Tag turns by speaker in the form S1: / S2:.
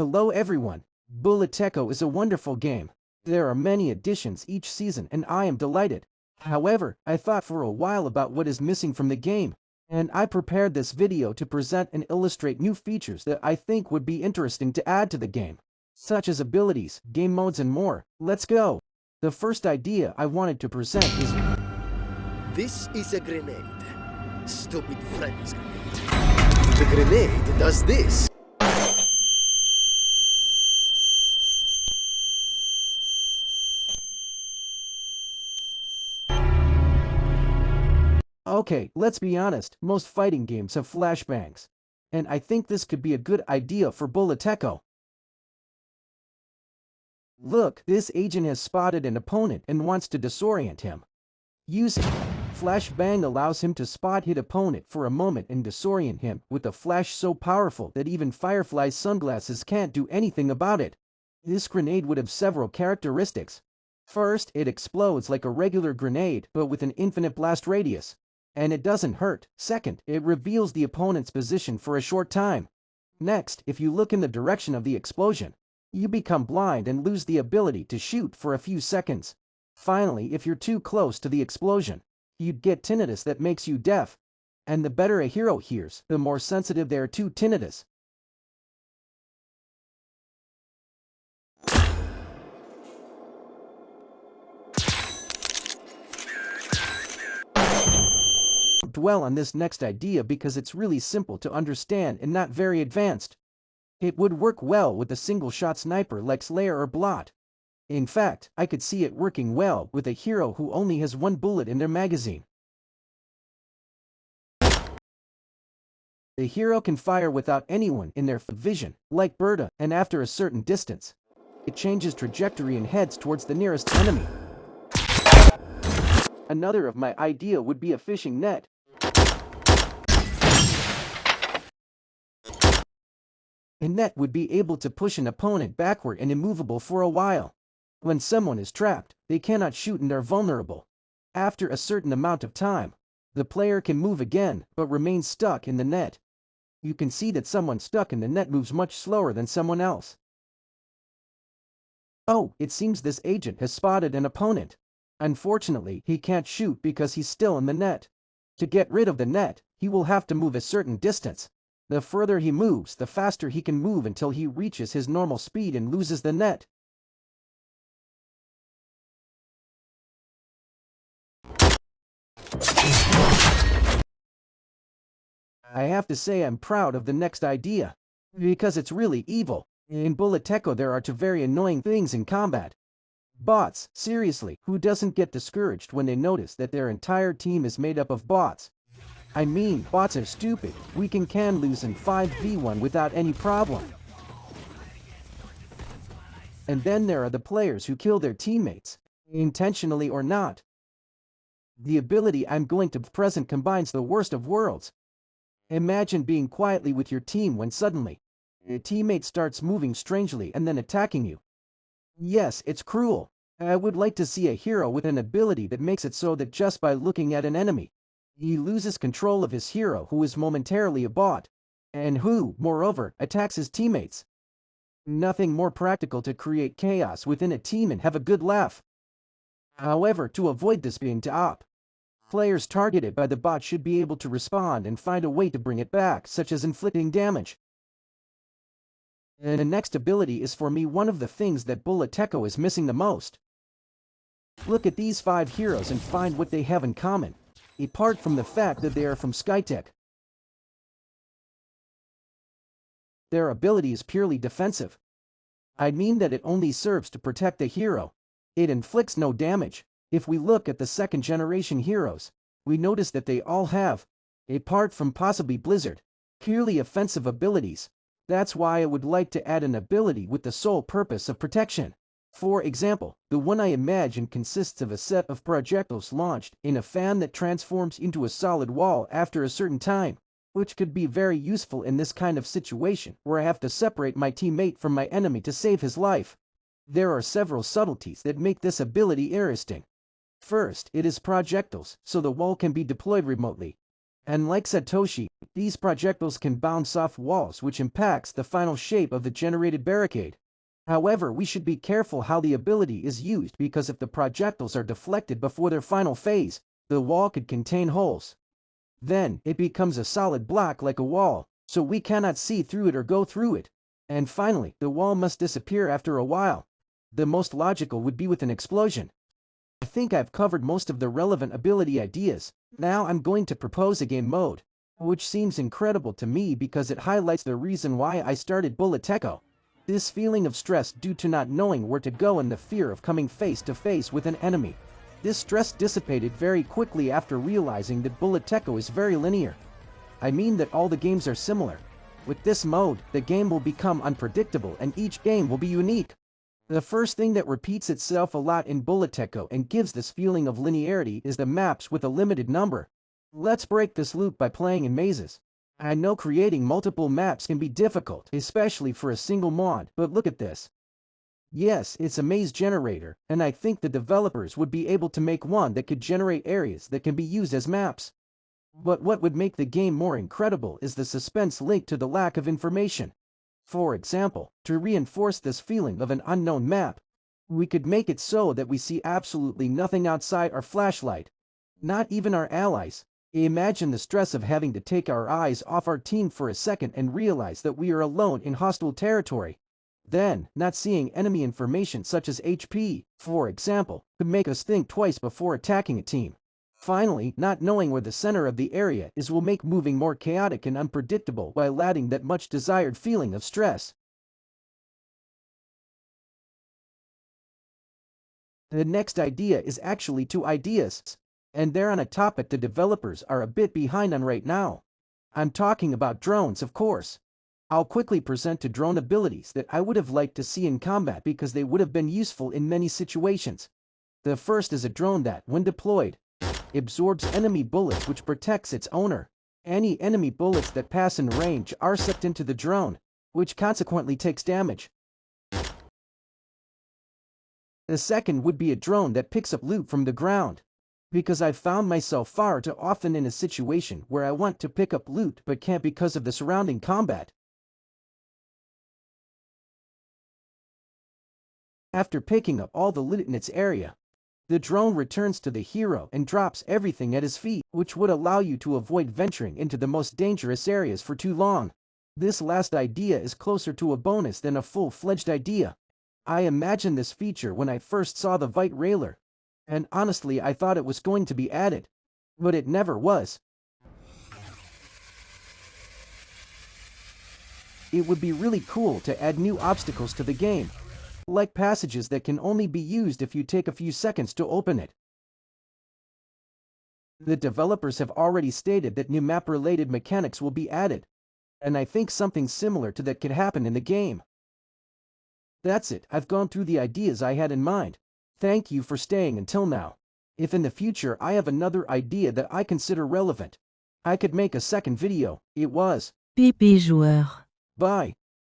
S1: Hello everyone. Bullet Echo is a wonderful game. There are many additions each season and I am delighted. However, I thought for a while about what is missing from the game, and I prepared this video to present and illustrate new features that I think would be interesting to add to the game, such as abilities, game modes and more. Let's go! The first idea I wanted to present is...
S2: This is a grenade. Stupid Freddy's grenade. The grenade does this.
S1: Okay, let's be honest, most fighting games have flashbangs. And I think this could be a good idea for Bullet Echo. Look, this agent has spotted an opponent and wants to disorient him. Using Flashbang allows him to spot hit opponent for a moment and disorient him with a flash so powerful that even Firefly's sunglasses can't do anything about it. This grenade would have several characteristics. First, it explodes like a regular grenade but with an infinite blast radius. And it doesn't hurt. Second, it reveals the opponent's position for a short time. Next, if you look in the direction of the explosion, you become blind and lose the ability to shoot for a few seconds. Finally, if you're too close to the explosion, you'd get tinnitus that makes you deaf. And the better a hero hears, the more sensitive they are to tinnitus. Dwell on this next idea because it's really simple to understand and not very advanced. It would work well with a single-shot sniper like Slayer or Blot. In fact, I could see it working well with a hero who only has one bullet in their magazine. The hero can fire without anyone in their vision, like Berta, and after a certain distance, it changes trajectory and heads towards the nearest enemy. Another of my idea would be a fishing net. A net would be able to push an opponent backward and immovable for a while. When someone is trapped, they cannot shoot and are vulnerable. After a certain amount of time, the player can move again but remains stuck in the net. You can see that someone stuck in the net moves much slower than someone else. Oh, it seems this agent has spotted an opponent. Unfortunately, he can't shoot because he's still in the net. To get rid of the net, he will have to move a certain distance. The further he moves, the faster he can move until he reaches his normal speed and loses the net. I have to say I'm proud of the next idea, because it's really evil. In Bullet Echo there are two very annoying things in combat. Bots, seriously, who doesn't get discouraged when they notice that their entire team is made up of bots? I mean, bots are stupid. We can lose in 5v1 without any problem. And then there are the players who kill their teammates, intentionally or not. The ability I'm going to present combines the worst of worlds. Imagine being quietly with your team when suddenly, a teammate starts moving strangely and then attacking you. Yes, it's cruel. I would like to see a hero with an ability that makes it so that just by looking at an enemy, he loses control of his hero who is momentarily a bot, and who, moreover, attacks his teammates. Nothing more practical to create chaos within a team and have a good laugh. However, to avoid this being op, players targeted by the bot should be able to respond and find a way to bring it back, such as inflicting damage. And the next ability is for me one of the things that Bullet Echo is missing the most. Look at these 5 heroes and find what they have in common, apart from the fact that they are from Skytech. Their ability is purely defensive. I mean that it only serves to protect the hero. It inflicts no damage. If we look at the second generation heroes, we notice that they all have, apart from possibly Blizzard, purely offensive abilities. That's why I would like to add an ability with the sole purpose of protection. For example, the one I imagine consists of a set of projectiles launched in a fan that transforms into a solid wall after a certain time, which could be very useful in this kind of situation where I have to separate my teammate from my enemy to save his life. There are several subtleties that make this ability interesting. First, it is projectiles, so the wall can be deployed remotely. And like Satoshi, these projectiles can bounce off walls, which impacts the final shape of the generated barricade. However, we should be careful how the ability is used, because if the projectiles are deflected before their final phase, the wall could contain holes. Then, it becomes a solid block like a wall, so we cannot see through it or go through it. And finally, the wall must disappear after a while. The most logical would be with an explosion. I think I've covered most of the relevant ability ideas. Now I'm going to propose a game mode, which seems incredible to me because it highlights the reason why I started Bullet Echo. This feeling of stress due to not knowing where to go and the fear of coming face to face with an enemy. This stress dissipated very quickly after realizing that Bullet Echo is very linear. I mean that all the games are similar. With this mode, the game will become unpredictable and each game will be unique. The first thing that repeats itself a lot in Bullet Echo and gives this feeling of linearity is the maps with a limited number. Let's break this loop by playing in mazes. I know creating multiple maps can be difficult, especially for a single mod, but look at this. Yes, it's a maze generator, and I think the developers would be able to make one that could generate areas that can be used as maps. But what would make the game more incredible is the suspense linked to the lack of information. For example, to reinforce this feeling of an unknown map, we could make it so that we see absolutely nothing outside our flashlight. Not even our allies. Imagine the stress of having to take our eyes off our team for a second and realize that we are alone in hostile territory. Then, not seeing enemy information such as HP, for example, could make us think twice before attacking a team. Finally, not knowing where the center of the area is will make moving more chaotic and unpredictable while adding that much desired feeling of stress. The next idea is actually two ideas, and they're on a topic the developers are a bit behind on right now. I'm talking about drones, of course. I'll quickly present two drone abilities that I would have liked to see in combat because they would have been useful in many situations. The first is a drone that, when deployed, absorbs enemy bullets, which protects its owner. Any enemy bullets that pass in range are sucked into the drone, which consequently takes damage. The second would be a drone that picks up loot from the ground, because I've found myself far too often in a situation where I want to pick up loot but can't because of the surrounding combat. After picking up all the loot in its area, the drone returns to the hero and drops everything at his feet, which would allow you to avoid venturing into the most dangerous areas for too long. This last idea is closer to a bonus than a full-fledged idea. I imagined this feature when I first saw the Vite Railer, and honestly I thought it was going to be added, but it never was. It would be really cool to add new obstacles to the game, like passages that can only be used if you take a few seconds to open it. The developers have already stated that new map-related mechanics will be added, and I think something similar to that could happen in the game. That's it, I've gone through the ideas I had in mind. Thank you for staying until now. If in the future I have another idea that I consider relevant, I could make a second video. It was
S3: PP-JOUEUR.
S1: Bye.